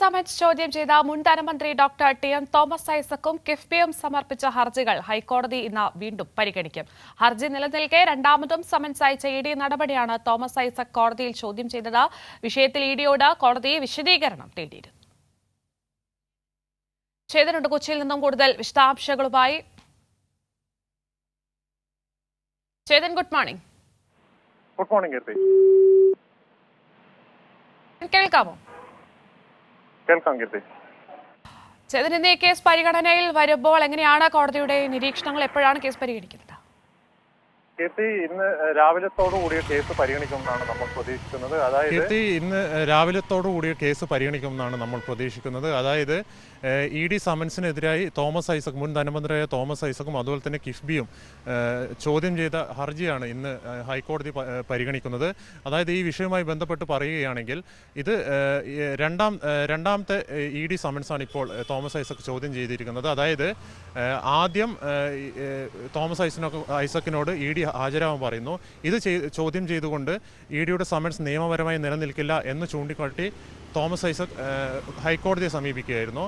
Summons ചോദ്യം ചെയ്ത മുൻ ധനമന്ത്രി ഡോക്ടർ ടി.എം. തോമസ് ഐസക്കും കിഫ്ബിയും സമർപ്പിച്ച ഹർജികൾ ഹൈക്കോടതി ഇന്ന് വീണ്ടും പരിഗണിക്കും. ഹർജി നിലനിൽക്കെ രണ്ടാമതും സമൻസ് അയച്ച ഇ.ഡി. നടപടിയാണ് തോമസ് ഐസക് കോടതിയിൽ ചോദ്യം ചെയ്തത്. വിഷയത്തിൽ ഇ.ഡിയോട് കോടതി വിശദീകരണം തേടിയിരുന്നു. ചേതനുണ്ട് കൊച്ചിയിൽ നിന്നും കൂടുതൽ വിശദാംശങ്ങളുമായി. Chetan, good morning. Good morning. കേൾക്കാമോ? കേൾക്കാം കീർത്തി. ചേതൻ, ഇന്ന് ഈ കേസ് പരിഗണനയിൽ വരുമ്പോൾ എങ്ങനെയാണ് കോടതിയുടെ നിരീക്ഷണങ്ങൾ? എപ്പോഴാണ് കേസ് പരിഗണിക്കുന്നത്? കീർത്തി, ഇന്ന് രാവിലത്തോടുകൂടിയ കേസ് പരിഗണിക്കുമെന്നാണ് നമ്മൾ പ്രതീക്ഷിക്കുന്നത്. അതായത് ഇ.ഡി. സമൻസിനെതിരായി തോമസ് ഐസക്, മുൻ ധനമന്ത്രിയായ തോമസ് ഐസക്കും അതുപോലെ തന്നെ കിഫ്ബിയും ചോദ്യം ചെയ്ത ഹർജിയാണ് ഇന്ന് ഹൈക്കോടതി പരിഗണിക്കുന്നത്. അതായത് ഈ വിഷയവുമായി ബന്ധപ്പെട്ട് പറയുകയാണെങ്കിൽ ഇത് രണ്ടാമത്തെ ഇ.ഡി. സമൻസാണ് ഇപ്പോൾ തോമസ് ഐസക് ചോദ്യം ചെയ്തിരിക്കുന്നത്. അതായത് ആദ്യം തോമസ് ഐസക്കിനോട് ഇ.ഡി. ഹാജരാവാൻ പറയുന്നു. ഇത് ചോദ്യം ചെയ്തുകൊണ്ട് ഇ.ഡിയുടെ സമൻസ് നിയമപരമായി നിലനിൽക്കില്ല എന്ന് ചൂണ്ടിക്കാട്ടി തോമസ് ഐസക് ഹൈക്കോടതിയെ സമീപിക്കുകയായിരുന്നു.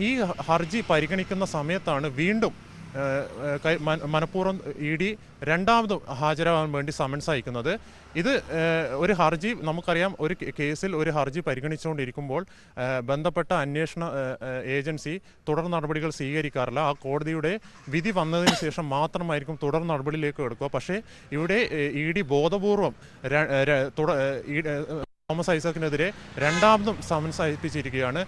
ഈ ഹർജി പരിഗണിക്കുന്ന സമയത്താണ് വീണ്ടും മനഃപൂർവ്വം ഇ.ഡി. രണ്ടാമതും ഹാജരാകാൻ വേണ്ടി സമൻസ് അയക്കുന്നത്. ഇത് ഒരു ഹർജി, നമുക്കറിയാം, ഒരു കേസിൽ ഒരു ഹർജി പരിഗണിച്ചുകൊണ്ടിരിക്കുമ്പോൾ ബന്ധപ്പെട്ട അന്വേഷണ ഏജൻസി തുടർ നടപടികൾ സ്വീകരിക്കാറില്ല. ആ കോടതിയുടെ വിധി വന്നതിന് ശേഷം മാത്രമായിരിക്കും തുടർ നടപടിയിലേക്ക് എടുക്കുക. പക്ഷേ ഇവിടെ ഇ.ഡി. ബോധപൂർവം തോമസ് ഐസക്കിനെതിരെ രണ്ടാമതും സമൻസ് അയപ്പിച്ചിരിക്കുകയാണ്.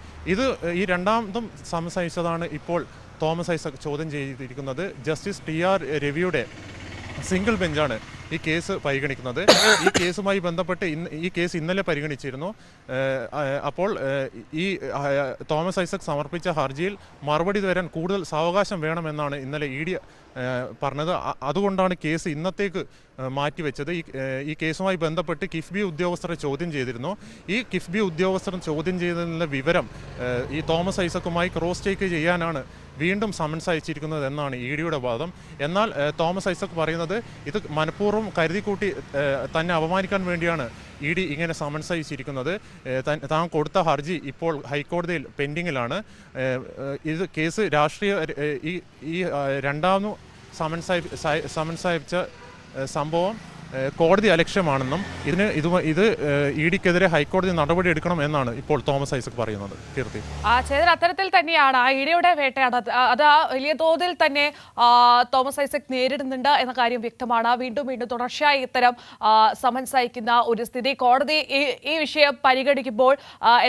ഈ രണ്ടാമതും സമൻസ് അയച്ചതാണ് ഇപ്പോൾ തോമസ് ഐസക് ചോദ്യം ചെയ്തിരിക്കുന്നത്. ജസ്റ്റിസ് ടി.ആർ. രവിയുടെ സിംഗിൾ ബെഞ്ചാണ് ഈ കേസ് പരിഗണിക്കുന്നത്. ഈ കേസുമായി ബന്ധപ്പെട്ട് ഈ കേസ് ഇന്നലെ പരിഗണിച്ചിരുന്നു. അപ്പോൾ ഈ തോമസ് ഐസക് സമർപ്പിച്ച ഹർജിയിൽ മറുപടി തരാൻ കൂടുതൽ സാവകാശം വേണമെന്നാണ് ഇന്നലെ ഇ.ഡി. പറഞ്ഞത്. അതുകൊണ്ടാണ് കേസ് ഇന്നത്തേക്ക് മാറ്റിവെച്ചത്. ഈ കേസുമായി ബന്ധപ്പെട്ട് കിഫ്ബി ഉദ്യോഗസ്ഥരെ ചോദ്യം ചെയ്തിരുന്നു. ഈ കിഫ്ബി ഉദ്യോഗസ്ഥർ ചോദ്യം ചെയ്തതിനുള്ള വിവരം ഈ തോമസ് ഐസക്കുമായി ക്രോസ് ചെക്ക് ചെയ്യാനാണ് വീണ്ടും സമൻസ് അയച്ചിരിക്കുന്നത് എന്നാണ് ഇ.ഡിയുടെ വാദം. എന്നാൽ തോമസ് ഐസക് പറയുന്നത് ഇത് മനഃപൂർവ്വം കരുതിക്കൂട്ടി തന്നെ അപമാനിക്കാൻ വേണ്ടിയാണ് ഇ.ഡി. ഇങ്ങനെ സമൻസ് അയച്ചിരിക്കുന്നത്. താൻ കൊടുത്ത ഹർജി ഇപ്പോൾ ഹൈക്കോടതിയിൽ പെൻഡിങ്ങിലാണ്. ഇത് കേസ് രാഷ്ട്രീയ ഈ രണ്ടാമതും സമൻസ് അയച്ച സംഭവം കോടതി അലക്ഷ്യമാണെന്നും ഇത് ഇ.ഡിക്കെതിരെ ഹൈക്കോടതി നടപടി എടുക്കണം എന്നാണ് ഇപ്പോൾ തോമസ് ഐസക് പറയുന്നത്. കീർത്തി, അത്തരത്തിൽ തന്നെയാണ് ഇ.ഡിയുടെ വേട്ടയാണ്. അത് വലിയ തോതിൽ തന്നെ തോമസ് ഐസക് നേരിടുന്നുണ്ട് എന്ന കാര്യം വ്യക്തമാണ്. വീണ്ടും തുടർച്ചയായി ഇത്തരം സമൻസ് അയക്കുന്ന ഒരു സ്ഥിതി. കോടതി ഈ വിഷയം പരിഗണിക്കുമ്പോൾ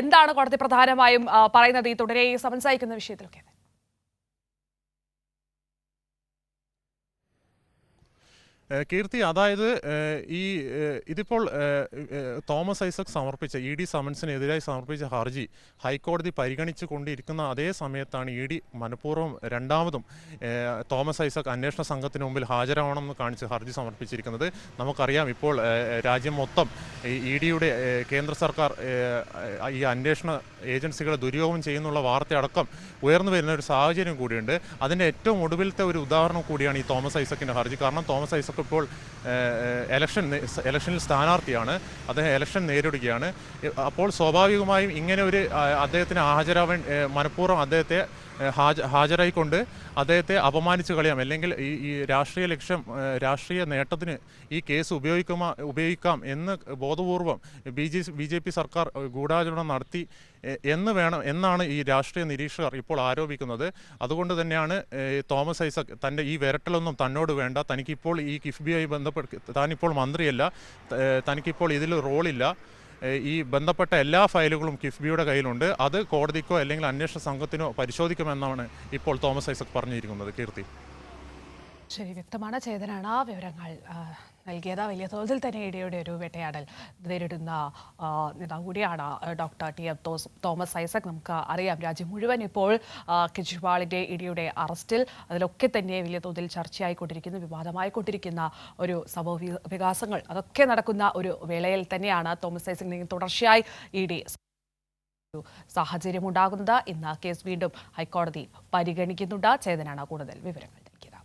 എന്താണ് കോടതി പ്രധാനമായും പറയുന്നത് ഈ തുടരെ ഈ സമൻസ് അയക്കുന്ന വിഷയത്തിലൊക്കെ? കീർത്തി, അതായത് ഇതിപ്പോൾ തോമസ് ഐസക് സമർപ്പിച്ച ഇ.ഡി. സമൻസിനെതിരായി സമർപ്പിച്ച ഹർജി ഹൈക്കോടതി പരിഗണിച്ചു കൊണ്ടിരിക്കുന്ന അതേ സമയത്താണ് ഇ.ഡി. മനഃപൂർവ്വം രണ്ടാമതും തോമസ് ഐസക് അന്വേഷണ സംഘത്തിന് മുമ്പിൽ ഹാജരാവണമെന്ന് കാണിച്ച് ഹർജി സമർപ്പിച്ചിരിക്കുന്നത്. നമുക്കറിയാം, ഇപ്പോൾ രാജ്യം മൊത്തം ഇ.ഡിയുടെ കേന്ദ്ര സർക്കാർ ഈ അന്വേഷണ ഏജൻസികളെ ദുര്യോഗം ചെയ്യുന്നുള്ള വാർത്തയടക്കം ഉയർന്നു വരുന്ന ഒരു സാഹചര്യം കൂടിയുണ്ട്. അതിൻ്റെ ഏറ്റവും ഒടുവിലത്തെ ഒരു ഉദാഹരണം കൂടിയാണ് ഈ തോമസ് ഐസക്കിൻ്റെ ഹർജി. കാരണം തോമസ് ഐസക് ഇപ്പോൾ ഇലക്ഷനിൽ സ്ഥാനാർത്ഥിയാണ്. അദ്ദേഹം ഇലക്ഷൻ നേരിടുകയാണ്. അപ്പോൾ സ്വാഭാവികമായും ഇങ്ങനെ ഒരു അദ്ദേഹത്തിന് ഹാജരാവാൻ മനഃപൂർവ്വം അദ്ദേഹത്തെ ഹാജരായിക്കൊണ്ട് അദ്ദേഹത്തെ അപമാനിച്ചു കളയാം, അല്ലെങ്കിൽ ഈ രാഷ്ട്രീയ നേട്ടത്തിന് ഈ കേസ് ഉപയോഗിക്കാം എന്ന് ബോധപൂർവം ബി.ജെ.പി. സർക്കാർ ഗൂഢാചരണം നടത്തി എന്നാണ് ഈ രാഷ്ട്രീയ നിരീക്ഷകർ ഇപ്പോൾ ആരോപിക്കുന്നത്. അതുകൊണ്ട് തന്നെയാണ് തോമസ് ഐസക് തൻ്റെ ഈ വിരട്ടലൊന്നും തന്നോട് വേണ്ട, തനിക്കിപ്പോൾ ഈ കിഫ്ബിയുമായി ബന്ധപ്പെട്ട് താനിപ്പോൾ മന്ത്രിയല്ല, തനിക്കിപ്പോൾ ഇതിൽ റോളില്ല, ഈ ബന്ധപ്പെട്ട എല്ലാ ഫയലുകളും കിഫ്ബിയുടെ കയ്യിലുണ്ട്, അത് കോടതിക്കോ അല്ലെങ്കിൽ അന്വേഷണ സംഘത്തിനോ പരിശോധിക്കുമെന്നാണ് ഇപ്പോൾ തോമസ് ഐസക് പറഞ്ഞിരിക്കുന്നത്. കീർത്തി, ശരി, വ്യക്തമാണ്. ചേതനാണ് വിവരങ്ങൾ നൽകിയത്. വലിയ തോതിൽ തന്നെ ഇ.ഡിയുടെ ഒരു വേട്ടയാടൽ നേരിടുന്ന നേതാവ് കൂടിയാണ് ഡോക്ടർ ടി.എം. തോമസ് ഐസക്. നമുക്ക് അറിയാം, രാജ്യം മുഴുവൻ ഇപ്പോൾ കെജ്രിവാളിൻ്റെ ഇ.ഡിയുടെ അറസ്റ്റിൽ അതിലൊക്കെ തന്നെ വലിയ തോതിൽ ചർച്ചയായിക്കൊണ്ടിരിക്കുന്നു, വിവാദമായിക്കൊണ്ടിരിക്കുന്ന ഒരു സംഭവ വികാസങ്ങൾ അതൊക്കെ നടക്കുന്ന ഒരു വേളയിൽ തന്നെയാണ് തോമസ് ഐസക് തുടർച്ചയായി ഇ.ഡി സാഹചര്യം ഉണ്ടാകുന്നത്. ഇന്ന് കേസ് വീണ്ടും ഹൈക്കോടതി പരിഗണിക്കുന്നുണ്ട്. ചേതനാണ് കൂടുതൽ വിവരങ്ങൾ.